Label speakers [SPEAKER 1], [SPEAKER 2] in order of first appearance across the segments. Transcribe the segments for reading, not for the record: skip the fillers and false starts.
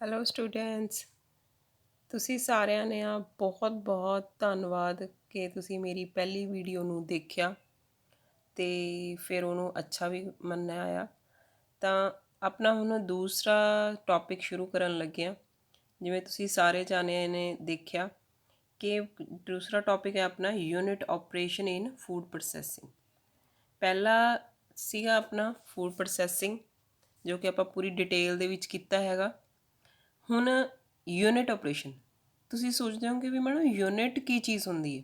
[SPEAKER 1] Hello students, ਤੁਸੀਂ ਸਾਰਿਆਂ ਨੇ ਬਹੁਤ ਬਹੁਤ ਧੰਨਵਾਦ ਕਿ ਤੁਸੀਂ ਮੇਰੀ ਪਹਿਲੀ ਵੀਡੀਓ ਨੂੰ ਦੇਖਿਆ ਤੇ ਫਿਰ ਉਹਨੂੰ ਅੱਛਾ ਵੀ ਮੰਨਿਆ ਆ। ਤਾਂ ਆਪਣਾ ਹੁਣ ਦੂਸਰਾ ਟੌਪਿਕ ਸ਼ੁਰੂ ਕਰਨ ਲੱਗੇ ਹਾਂ। ਜਿਵੇਂ ਤੁਸੀਂ ਸਾਰੇ ਜਾਣਿਆਂ ਨੇ ਦੇਖਿਆ ਕਿ ਦੂਸਰਾ ਟੌਪਿਕ ਹੈ ਆਪਣਾ unit operation in food processing. ਪਹਿਲਾ ਸੀਗਾ ਆਪਣਾ ਫੂਡ ਪ੍ਰੋਸੈਸਿੰਗ, ਜੋ ਕਿ ਆਪਾਂ ਪੂਰੀ ਡਿਟੇਲ ਦੇ ਵਿੱਚ ਕੀਤਾ ਹੈਗਾ। ਹੁਣ ਯੂਨਿਟ ਆਪਰੇਸ਼ਨ, ਤੁਸੀਂ ਸੋਚਦੇ ਹੋਗੇ ਵੀ ਮੈਡਮ ਯੂਨਿਟ ਕੀ ਚੀਜ਼ ਹੁੰਦੀ ਹੈ।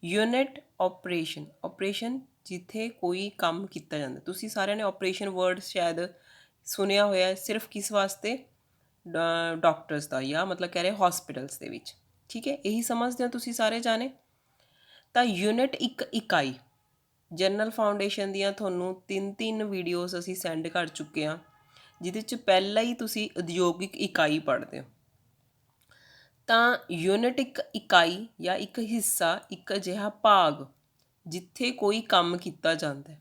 [SPEAKER 1] ਯੂਨਿਟ ਆਪਰੇਸ਼ਨ ਜਿੱਥੇ ਕੋਈ ਕੰਮ ਕੀਤਾ ਜਾਂਦਾ। ਤੁਸੀਂ ਸਾਰਿਆਂ ਨੇ ਆਪਰੇਸ਼ਨ ਵਰਡ ਸ਼ਾਇਦ ਸੁਣਿਆ ਹੋਇਆ, ਸਿਰਫ ਕਿਸ ਵਾਸਤੇ? ਡਾਕਟਰਸ ਦਾ, ਜਾਂ ਮਤਲਬ ਕਹਿ ਰਹੇ ਹੌਸਪੀਟਲਸ ਦੇ ਵਿੱਚ। ਠੀਕ ਹੈ, ਇਹੀ ਸਮਝਦੇ ਹੋ ਤੁਸੀਂ ਸਾਰੇ ਜਾਣੇ। ਤਾਂ ਯੂਨਿਟ ਇੱਕ ਇਕਾਈ। ਜਨਰਲ ਫਾਊਂਡੇਸ਼ਨ ਦੀਆਂ ਤੁਹਾਨੂੰ 3 ਵੀਡੀਓਜ਼ ਅਸੀਂ ਸੈਂਡ ਕਰ ਚੁੱਕੇ ਹਾਂ, ਜਿਹਦੇ 'ਚ ਪਹਿਲਾਂ ਹੀ ਤੁਸੀਂ ਉਦਯੋਗਿਕ ਇਕਾਈ ਪੜ੍ਹਦੇ ਹੋ। ਤਾਂ ਯੂਨਿਟ ਇੱਕ ਇਕਾਈ ਜਾਂ ਇੱਕ ਹਿੱਸਾ, ਇੱਕ ਅਜਿਹਾ ਭਾਗ ਜਿੱਥੇ ਕੋਈ ਕੰਮ ਕੀਤਾ ਜਾਂਦਾ ਹੈ।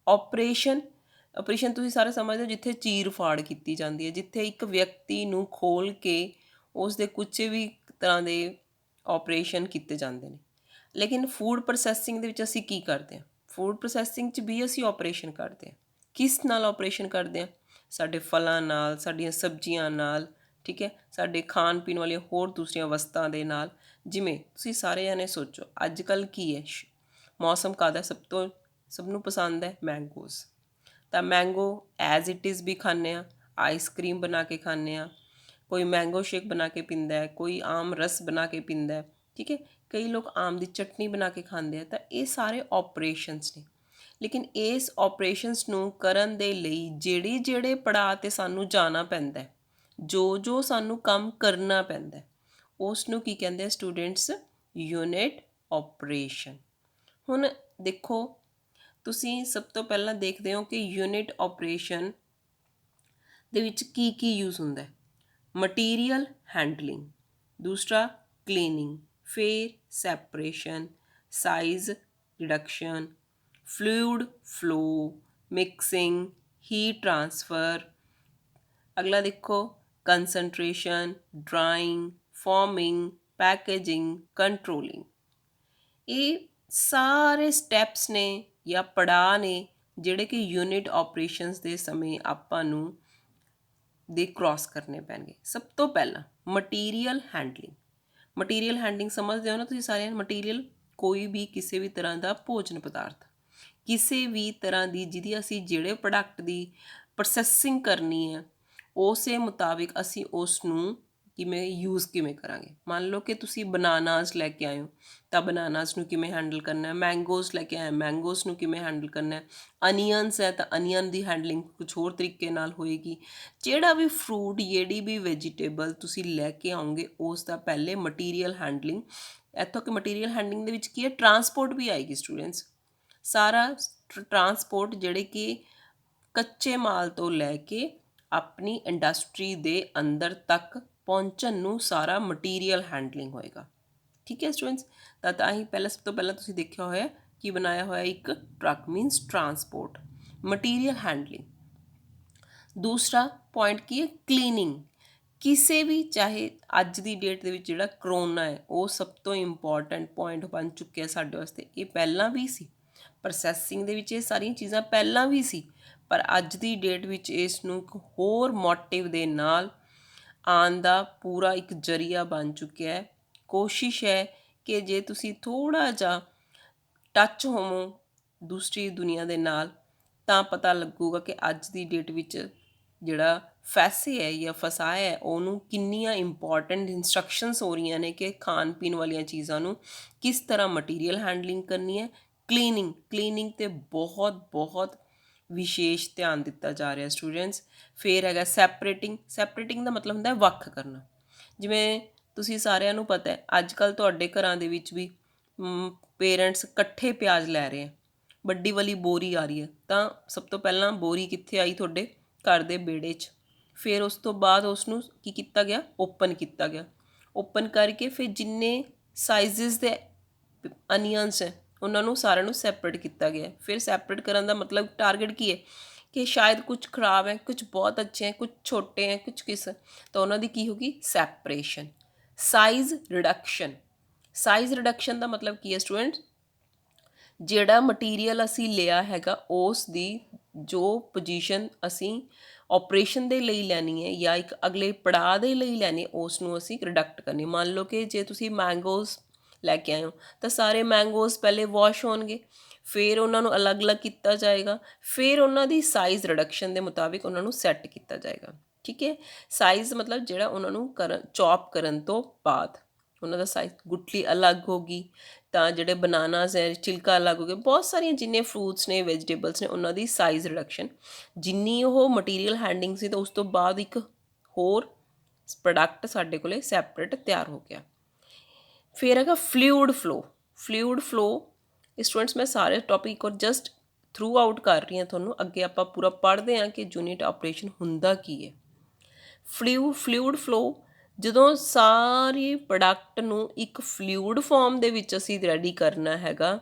[SPEAKER 1] ਆਪਰੇਸ਼ਨ ਤੁਸੀਂ ਸਾਰੇ ਸਮਝਦੇ ਹੋ, ਜਿੱਥੇ ਚੀਰ ਫਾੜ ਕੀਤੀ ਜਾਂਦੀ ਹੈ, ਜਿੱਥੇ ਇੱਕ ਵਿਅਕਤੀ ਨੂੰ ਖੋਲ੍ਹ ਕੇ ਉਸ ਦੇ ਕੁਝ ਵੀ ਤਰ੍ਹਾਂ ਦੇ ਆਪਰੇਸ਼ਨ ਕੀਤੇ ਜਾਂਦੇ ਨੇ। ਲੇਕਿਨ ਫੂਡ ਪ੍ਰੋਸੈਸਿੰਗ ਦੇ ਵਿੱਚ ਅਸੀਂ ਕੀ ਕਰਦੇ ਹਾਂ? ਫੂਡ ਪ੍ਰੋਸੈਸਿੰਗ 'ਚ ਵੀ ਅਸੀਂ ਆਪਰੇਸ਼ਨ ਕਰਦੇ ਹਾਂ। ਕਿਸ ਨਾਲ ਆਪਰੇਸ਼ਨ ਕਰਦੇ ਹਾਂ? ਸਾਡੇ ਫਲਾਂ ਨਾਲ, ਸਾਡੀਆਂ ਸਬਜ਼ੀਆਂ ਨਾਲ, ਠੀਕ ਹੈ, ਸਾਡੇ ਖਾਣ ਪੀਣ ਵਾਲੀਆਂ ਹੋਰ ਦੂਸਰੀਆਂ ਵਸਤਾਂ ਦੇ ਨਾਲ। ਜਿਵੇਂ ਤੁਸੀਂ ਸਾਰੇ ਜਾਣੇ ਸੋਚੋ, ਅੱਜ ਕੱਲ੍ਹ ਕੀ ਹੈ ਮੌਸਮ ਕਾਹਦਾ ਸਭ ਨੂੰ ਪਸੰਦ ਹੈ? ਮੈਂਗੋਜ਼। ਤਾਂ ਮੈਂਗੋ ਐਜ਼ ਇਟ ਇਜ਼ ਵੀ ਖਾਂਦੇ ਹਾਂ, ਆਈਸਕ੍ਰੀਮ ਬਣਾ ਕੇ ਖਾਂਦੇ ਹਾਂ, ਕੋਈ ਮੈਂਗੋ ਸ਼ੇਕ ਬਣਾ ਕੇ ਪੀਂਦਾ ਹੈ, ਕੋਈ ਆਮ ਰਸ ਬਣਾ ਕੇ ਪੀਂਦਾ ਹੈ, ਠੀਕ ਹੈ, ਕਈ ਲੋਕ ਆਮ ਦੀ ਚਟਨੀ ਬਣਾ ਕੇ ਖਾਂਦੇ ਆ। ਤਾਂ ਇਹ ਸਾਰੇ ਆਪਰੇਸ਼ਨਸ ਨੇ। ਲੇਕਿਨ ਇਸ ਆਪਰੇਸ਼ਨਸ ਨੂੰ ਕਰਨ ਦੇ ਲਈ ਜਿਹੜੇ ਪੜਾਅ 'ਤੇ ਸਾਨੂੰ ਜਾਣਾ ਪੈਂਦਾ, ਜੋ ਸਾਨੂੰ ਕੰਮ ਕਰਨਾ ਪੈਂਦਾ, ਉਸ ਨੂੰ ਕੀ ਕਹਿੰਦੇ ਆ ਸਟੂਡੈਂਟਸ? Unit operation. ਹੁਣ ਦੇਖੋ, ਤੁਸੀਂ ਸਭ ਤੋਂ ਪਹਿਲਾਂ ਦੇਖਦੇ ਹੋ ਕਿ ਯੂਨਿਟ ਆਪਰੇਸ਼ਨ ਦੇ ਵਿੱਚ ਕੀ ਯੂਜ਼ ਹੁੰਦਾ ਹੈ। ਮਟੀਰੀਅਲ ਹੈਂਡਲਿੰਗ, ਦੂਸਰਾ ਕਲੀਨਿੰਗ, ਫਿਰ separation, size reduction, fluid flow, mixing, heat transfer. ਅਗਲਾ ਦੇਖੋ, ਕੰਸਨਟ੍ਰੇਸ਼ਨ, ਡਰਾਇੰਗ, ਫਾਰਮਿੰਗ, ਪੈਕੇਜਿੰਗ, ਕੰਟਰੋਲਿੰਗ। ਇਹ ਸਾਰੇ ਸਟੈਪਸ ਨੇ ਜਾਂ ਪੜਾਅ ਨੇ ਜਿਹੜੇ ਕਿ ਯੂਨਿਟ ਆਪਰੇਸ਼ਨਸ ਦੇ ਸਮੇਂ ਆਪਾਂ ਨੂੰ ਕ੍ਰਾਸ ਕਰਨੇ ਪੈਣਗੇ। ਸਭ ਤੋਂ ਪਹਿਲਾਂ ਮਟੀਰੀਅਲ ਹੈਂਡਲਿੰਗ ਸਮਝਦੇ ਹੋ ਨਾ ਤੁਸੀਂ ਸਾਰੇ? ਮਟੀਰੀਅਲ ਕੋਈ ਵੀ ਕਿਸੇ ਵੀ ਤਰ੍ਹਾਂ ਦਾ ਭੋਜਨ ਪਦਾਰਥ, ਕਿਸੇ ਵੀ ਤਰ੍ਹਾਂ ਦੀ ਜਿਹਦੀ ਅਸੀਂ ਜਿਹੜੇ ਪ੍ਰੋਡਕਟ ਦੀ ਪ੍ਰੋਸੈਸਿੰਗ ਕਰਨੀ ਹੈ, ਉਸੇ ਮੁਤਾਬਿਕ ਅਸੀਂ ਉਸ ਨੂੰ ਕਿਵੇਂ ਕਰਾਂਗੇ। ਮੰਨ ਲਓ ਕਿ ਤੁਸੀਂ ਬਨਾਨਾਸ ਲੈ ਕੇ ਆਏ ਹੋ, ਤਾਂ ਬਨਾਨਾਸ ਨੂੰ ਕਿਵੇਂ ਹੈਂਡਲ ਕਰਨਾ ਹੈ। ਮੈਂਗੋਜ਼ ਲੈ ਕੇ ਆਏ, ਮੈਂਗੋਜ਼ ਨੂੰ ਕਿਵੇਂ ਹੈਂਡਲ ਕਰਨਾ ਹੈ। ਅਨੀਅਨਸ ਹੈ ਤਾਂ ਅਨੀਅਨ ਦੀ ਹੈਂਡਲਿੰਗ ਕੁਛ ਹੋਰ ਤਰੀਕੇ ਨਾਲ ਹੋਏਗੀ। ਜਿਹੜਾ ਵੀ ਫਰੂਟ, ਜਿਹੜੀ ਵੀ ਵੈਜੀਟੇਬਲ ਤੁਸੀਂ ਲੈ ਕੇ ਆਓਗੇ, ਉਸ ਦਾ ਪਹਿਲੇ ਮਟੀਰੀਅਲ ਹੈਂਡਲਿੰਗ। ਇੱਥੋਂ ਕਿ ਮਟੀਰੀਅਲ ਹੈਂਡਲਿੰਗ ਦੇ ਵਿੱਚ ਕੀ ਹੈ? ਟਰਾਂਸਪੋਰਟ ਵੀ ਆਏਗੀ ਸਟੂਡੈਂਟਸ। ਸਾਰਾ ਟਰਾਂਸਪੋਰਟ ਜਿਹੜੇ ਕਿ ਕੱਚੇ ਮਾਲ ਤੋਂ ਲੈ ਕੇ ਆਪਣੀ ਇੰਡਸਟਰੀ ਦੇ ਅੰਦਰ ਤੱਕ ਪਹੁੰਚਣ ਨੂੰ ਸਾਰਾ ਮਟੀਰੀਅਲ ਹੈਂਡਲਿੰਗ ਹੋਏਗਾ। ਠੀਕ ਹੈ ਸਟੂਡੈਂਟਸ? ਤਾਂ ਹੀ ਸਭ ਤੋਂ ਪਹਿਲਾਂ ਤੁਸੀਂ ਦੇਖਿਆ ਹੋਇਆ ਕਿ ਬਣਾਇਆ ਹੋਇਆ ਇੱਕ truck, means transport, material handling. ਦੂਸਰਾ ਪੁਆਇੰਟ ਕੀ ਹੈ? ਕਲੀਨਿੰਗ। ਕਿਸੇ ਵੀ, ਚਾਹੇ ਅੱਜ ਦੀ ਡੇਟ ਦੇ ਵਿੱਚ ਜਿਹੜਾ ਕਰੋਨਾ ਹੈ, ਉਹ ਸਭ ਤੋਂ ਇੰਪੋਰਟੈਂਟ ਪੁਆਇੰਟ ਬਣ ਚੁੱਕਿਆ ਸਾਡੇ ਵਾਸਤੇ। ਇਹ ਪਹਿਲਾਂ ਵੀ ਸੀ ਪ੍ਰੋਸੈਸਿੰਗ ਦੇ ਵਿੱਚ, ਇਹ ਸਾਰੀਆਂ ਚੀਜ਼ਾਂ ਪਹਿਲਾਂ ਵੀ ਸੀ, ਪਰ ਅੱਜ ਦੀ ਡੇਟ ਵਿੱਚ ਇਸ ਨੂੰ ਇੱਕ ਹੋਰ ਮੋਟਿਵ ਦੇ ਨਾਲ ਆਉਣ ਦਾ ਪੂਰਾ ਇੱਕ ਜ਼ਰੀਆ ਬਣ ਚੁੱਕਿਆ ਹੈ। ਕੋਸ਼ਿਸ਼ ਹੈ ਕਿ ਜੇ ਤੁਸੀਂ ਥੋੜ੍ਹਾ ਜਿਹਾ ਟੱਚ ਹੋਵੋ ਦੂਸਰੀ ਦੁਨੀਆ ਦੇ ਨਾਲ, ਤਾਂ ਪਤਾ ਲੱਗੂਗਾ ਕਿ ਅੱਜ ਦੀ ਡੇਟ ਵਿੱਚ ਜਿਹੜਾ ਫੈਸੇ ਹੈ ਜਾਂ ਫਸਾਇਆ ਹੈ, ਉਹਨੂੰ ਕਿੰਨੀਆਂ ਇੰਪੋਰਟੈਂਟ ਇੰਸਟਰਕਸ਼ਨਸ ਹੋ ਰਹੀਆਂ ਨੇ ਕਿ ਖਾਣ ਪੀਣ ਵਾਲੀਆਂ ਚੀਜ਼ਾਂ ਨੂੰ ਕਿਸ ਤਰ੍ਹਾਂ ਮਟੀਰੀਅਲ ਹੈਂਡਲਿੰਗ ਕਰਨੀ ਹੈ। ਕਲੀਨਿੰਗ 'ਤੇ ਬਹੁਤ ਵਿਸ਼ੇਸ਼ ਧਿਆਨ ਦਿੱਤਾ ਜਾ ਰਿਹਾ ਸਟੂਡੈਂਟਸ। ਫਿਰ ਹੈਗਾ ਸੈਪਰੇਟਿੰਗ ਦਾ ਮਤਲਬ ਹੁੰਦਾ ਵੱਖ ਕਰਨਾ। ਜਿਵੇਂ ਤੁਸੀਂ ਸਾਰਿਆਂ ਨੂੰ ਪਤਾ ਹੈ, ਅੱਜ ਕੱਲ੍ਹ ਤੁਹਾਡੇ ਘਰਾਂ ਦੇ ਵਿੱਚ ਵੀ ਪੇਰੈਂਟਸ ਇਕੱਠੇ ਪਿਆਜ਼ ਲੈ ਰਹੇ ਆ, ਵੱਡੀ ਵਾਲੀ ਬੋਰੀ ਆ ਰਹੀ ਹੈ, ਤਾਂ ਸਭ ਤੋਂ ਪਹਿਲਾਂ ਬੋਰੀ ਕਿੱਥੇ ਆਈ? ਤੁਹਾਡੇ ਘਰ ਦੇ ਵਿਹੜੇ 'ਚ। ਫਿਰ ਉਸ ਤੋਂ ਬਾਅਦ ਉਸ ਨੂੰ ਕੀ ਕੀਤਾ ਗਿਆ? ਓਪਨ ਕੀਤਾ ਗਿਆ। ਓਪਨ ਕਰਕੇ ਫਿਰ ਜਿੰਨੇ ਸਾਈਜ਼ਸ ਦੇ ਅਨੀਅਨਸ ਹੈ, ਉਹਨਾਂ ਨੂੰ ਸਾਰਿਆਂ ਨੂੰ ਸੈਪਰੇਟ ਕੀਤਾ ਗਿਆ। ਫਿਰ ਸੈਪਰੇਟ ਕਰਨ ਦਾ ਮਤਲਬ ਟਾਰਗੇਟ ਕੀ ਹੈ? कि शायद कुछ खराब है, कुछ बहुत अच्छे हैं, कुछ छोटे हैं, कुछ किस, तो ਉਹਨਾਂ ਦੀ ਕੀ ਹੋਗੀ separation. Size reduction, size reduction ਦਾ ਮਤਲਬ ਕੀ ਹੈ ਸਟੂਡੈਂਟ, ਜਿਹੜਾ ਮਟੀਰੀਅਲ ਅਸੀਂ ਲਿਆ ਹੈਗਾ ਉਸ ਦੀ ਜੋ ਪੋਜੀਸ਼ਨ ਅਸੀਂ ਆਪਰੇਸ਼ਨ ਦੇ ਲਈ ਲੈਣੀ ਹੈ ਜਾਂ ਇੱਕ ਅਗਲੇ ਪੜਾਅ ਦੇ ਲਈ ਲੈਣੀ, ਉਸ ਨੂੰ ਅਸੀਂ ਰਿਡਕਟ ਕਰਨੀ। ਮੰਨ ਲਓ ਕਿ ਜੇ ਤੁਸੀਂ ਮੈਂਗੋਜ਼ ਲੈ ਕੇ ਆਏ ਹੋ ਤਾਂ ਸਾਰੇ ਮੈਂਗੋਜ਼ ਪਹਿਲੇ ਵਾਸ਼ ਹੋਣਗੇ, ਫਿਰ ਉਹਨਾਂ ਨੂੰ ਅਲੱਗ-ਅਲੱਗ ਕੀਤਾ ਜਾਏਗਾ, ਫਿਰ ਉਹਨਾਂ ਦੀ ਸਾਈਜ਼ ਰਿਡਕਸ਼ਨ ਦੇ ਮੁਤਾਬਿਕ ਉਹਨਾਂ ਨੂੰ ਸੈੱਟ ਕੀਤਾ ਜਾਏਗਾ। ਠੀਕ ਹੈ, ਸਾਈਜ਼ ਮਤਲਬ ਜਿਹੜਾ ਉਹਨਾਂ ਨੂੰ ਚੌਪ ਕਰਨ ਤੋਂ ਬਾਅਦ ਉਹਨਾਂ ਦਾ ਸਾਈਜ਼, ਗੁਠਲੀ ਅਲੱਗ ਹੋ ਗਈ ਤਾਂ ਜਿਹੜੇ ਬਨਾਨਾਸ ਹੈ ਛਿਲਕਾ ਅਲੱਗ ਹੋ ਗਿਆ, ਬਹੁਤ ਸਾਰੀਆਂ ਜਿੰਨੇ ਫਰੂਟਸ ਨੇ ਵੈਜੀਟੇਬਲਸ ਨੇ ਉਹਨਾਂ ਦੀ ਸਾਈਜ਼ ਰਿਡਕਸ਼ਨ, ਜਿੰਨੀ ਉਹ ਮਟੀਰੀਅਲ ਹੈਂਡਲਿੰਗ ਸੀ ਤਾਂ ਉਸ ਤੋਂ ਬਾਅਦ ਇੱਕ ਹੋਰ ਪ੍ਰੋਡਕਟ ਸਾਡੇ ਕੋਲੇ ਸੈਪਰੇਟ ਤਿਆਰ ਹੋ ਗਿਆ। ਫਿਰ ਹੈਗਾ fluid flow. Fluid flow students ਮੈਂ ਸਾਰੇ ਟੌਪਿਕ ਔਰ ਜਸਟ ਥਰੂ ਆਊਟ ਕਰ ਰਹੀ ਹਾਂ ਤੁਹਾਨੂੰ, ਅੱਗੇ ਆਪਾਂ ਪੂਰਾ ਪੜ੍ਹਦੇ ਹਾਂ ਕਿ ਯੂਨਿਟ ਆਪਰੇਸ਼ਨ ਹੁੰਦਾ ਕੀ ਹੈ। ਫਲੂਇਡ ਫਲੋ, ਜਦੋਂ ਸਾਰੇ ਪ੍ਰੋਡਕਟ ਨੂੰ ਇੱਕ ਫਲੂਇਡ ਫਾਰਮ ਦੇ ਵਿੱਚ ਅਸੀਂ ਰੈਡੀ ਕਰਨਾ ਹੈਗਾ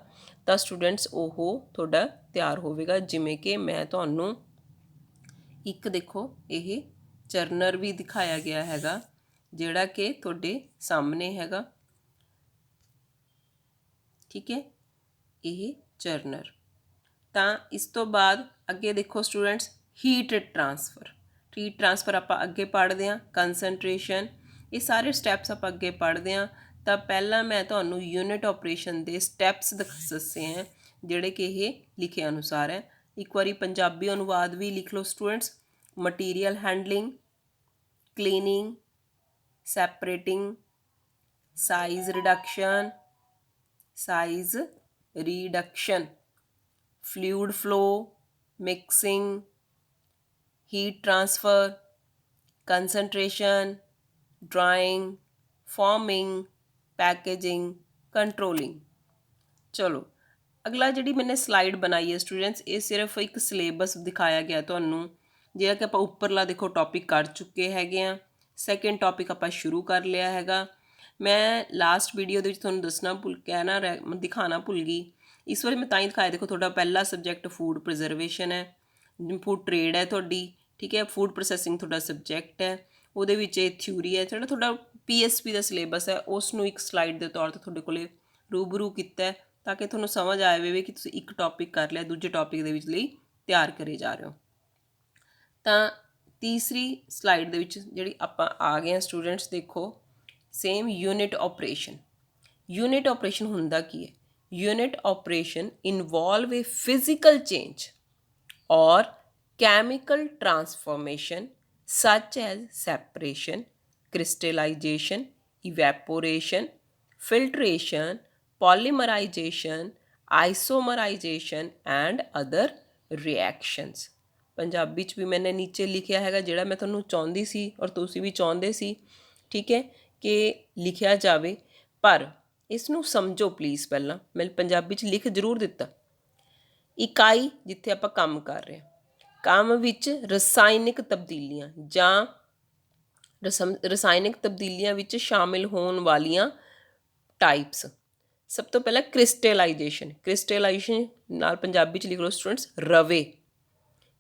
[SPEAKER 1] ਤਾਂ ਸਟੂਡੈਂਟਸ ਉਹ ਤੁਹਾਡਾ ਤਿਆਰ ਹੋਵੇਗਾ। ਜਿਵੇਂ ਕਿ ਮੈਂ ਤੁਹਾਨੂੰ ਇੱਕ ਦੇਖੋ ਇਹ ਚਰਨਰ ਵੀ ਦਿਖਾਇਆ ਗਿਆ ਹੈਗਾ ਜਿਹੜਾ ਕਿ ਤੁਹਾਡੇ ਸਾਹਮਣੇ ਹੈਗਾ। ਠੀਕ ਹੈ, ਇਹ ਚਰਨਰ। ਤਾਂ ਇਸ ਤੋਂ ਬਾਅਦ ਅੱਗੇ ਦੇਖੋ students, heat transfer. Heat transfer ਆਪਾਂ ਅੱਗੇ ਪੜ੍ਹਦੇ ਹਾਂ, ਕੰਸਨਟ੍ਰੇਸ਼ਨ, ਇਹ ਸਾਰੇ ਸਟੈਪਸ ਆਪਾਂ ਅੱਗੇ ਪੜ੍ਹਦੇ ਹਾਂ। ਤਾਂ ਪਹਿਲਾਂ ਮੈਂ ਤੁਹਾਨੂੰ ਯੂਨਿਟ ਆਪਰੇਸ਼ਨ ਦੇ ਸਟੈਪਸ ਦੱਸੇ ਹੈ ਜਿਹੜੇ ਕਿ ਇਹ ਲਿਖੇ ਅਨੁਸਾਰ ਹੈ। ਇੱਕ ਵਾਰੀ ਪੰਜਾਬੀ ਅਨੁਵਾਦ ਵੀ ਲਿਖ ਲਓ students. Material handling, cleaning, separating, size reduction, size reduction, fluid flow, mixing, heat transfer, concentration, drying, forming, packaging, controlling। ਚਲੋ ਅਗਲਾ ਜਿਹੜੀ ਮੈंने ਸਲਾਈਡ ਬਣਾਈ ਹੈ ਸਟੂਡੈਂਟਸ, ਇਹ ਸਿਰਫ ਇੱਕ ਸਿਲੇਬਸ ਦਿਖਾਇਆ ਗਿਆ ਤੁਹਾਨੂੰ, ਜਿਹੜਾ ਕਿ ਆਪਾਂ ਉੱਪਰਲਾ ਦੇਖੋ ਟੌਪਿਕ ਕਰ ਚੁੱਕੇ ਹੈਗੇ ਆ। ਸੈਕਿੰਡ ਟੌਪਿਕ ਆਪਾਂ ਸ਼ੁਰੂ ਕਰ ਲਿਆ ਹੈਗਾ। ਮੈਂ ਲਾਸਟ ਵੀਡੀਓ ਦੇ ਵਿੱਚ ਤੁਹਾਨੂੰ ਦਿਖਾਉਣਾ ਭੁੱਲ ਗਈ, ਇਸ ਵਾਰੀ ਮੈਂ ਤਾਂ ਹੀ ਦਿਖਾਇਆ। ਦੇਖੋ ਤੁਹਾਡਾ ਪਹਿਲਾ ਸਬਜੈਕਟ ਫੂਡ ਪ੍ਰੀਜ਼ਰਵੇਸ਼ਨ ਹੈ, ਫੂਡ ਟ੍ਰੇਡ ਹੈ ਤੁਹਾਡੀ। ਠੀਕ ਹੈ, ਫੂਡ ਪ੍ਰੋਸੈਸਿੰਗ ਤੁਹਾਡਾ ਸਬਜੈਕਟ ਹੈ, ਉਹਦੇ ਵਿੱਚ ਇਹ ਥਿਊਰੀ ਹੈ। ਜਿਹੜਾ ਤੁਹਾਡਾ PSP ਦਾ ਸਿਲੇਬਸ ਹੈ ਉਸ ਨੂੰ ਇੱਕ ਸਲਾਈਡ ਦੇ ਤੌਰ 'ਤੇ ਤੁਹਾਡੇ ਕੋਲੇ ਰੂਬਰੂ ਕੀਤਾ ਤਾਂ ਕਿ ਤੁਹਾਨੂੰ ਸਮਝ ਆਵੇ ਕਿ ਤੁਸੀਂ ਇੱਕ ਟੌਪਿਕ ਕਰ ਲਿਆ, ਦੂਜੇ ਟੌਪਿਕ ਦੇ ਵਿੱਚ ਲਈ ਤਿਆਰ ਕਰੇ ਜਾ ਰਹੇ ਹੋ। ਤਾਂ ਤੀਸਰੀ ਸਲਾਈਡ ਦੇ ਵਿੱਚ ਜਿਹੜੀ ਆਪਾਂ ਆ ਗਏ ਹਾਂ ਸਟੂਡੈਂਟਸ, ਦੇਖੋ same unit operation. Unit operation ਹੁੰਦਾ ਕੀ ਹੈ? Unit operation involve a physical change or chemical transformation such as separation, crystallization, evaporation, filtration, polymerization, isomerization and other reactions। Punjabi 'ਚ ਵੀ ਮੈंने ਨੀਚੇ ਲਿਖਿਆ ਹੈਗਾ ਜਿਹੜਾ ਮੈਂ ਤੁਹਾਨੂੰ ਚਾਹੁੰਦੀ ਸੀ ਔਰ ਤੁਸੀਂ ਵੀ ਚਾਹੁੰਦੇ ਸੀ, ਠੀਕ ਹੈ, ਕਿ ਲਿਖਿਆ ਜਾਵੇ। ਪਰ ਇਸ ਨੂੰ ਸਮਝੋ ਪਲੀਜ਼। ਪਹਿਲਾਂ ਮੈਂ ਪੰਜਾਬੀ 'ਚ ਲਿਖ ਜ਼ਰੂਰ ਦਿੱਤਾ। ਇਕਾਈ ਜਿੱਥੇ ਆਪਾਂ ਕੰਮ ਕਰ ਰਹੇ ਹਾਂ, ਕੰਮ ਵਿੱਚ ਰਸਾਇਣਿਕ ਤਬਦੀਲੀਆਂ ਜਾਂ ਰਸਾਇਣਿਕ ਤਬਦੀਲੀਆਂ ਵਿੱਚ ਸ਼ਾਮਿਲ ਹੋਣ ਵਾਲੀਆਂ ਟਾਈਪਸ। ਸਭ ਤੋਂ ਪਹਿਲਾਂ ਕ੍ਰਿਸਟਲਾਈਜੇਸ਼ਨ। ਕ੍ਰਿਸਟਲਾਈਜੇਸ਼ਨ ਨਾਲ ਪੰਜਾਬੀ 'ਚ ਲਿਖ ਲਓ ਸਟੂਡੈਂਟਸ ਰਵੇ।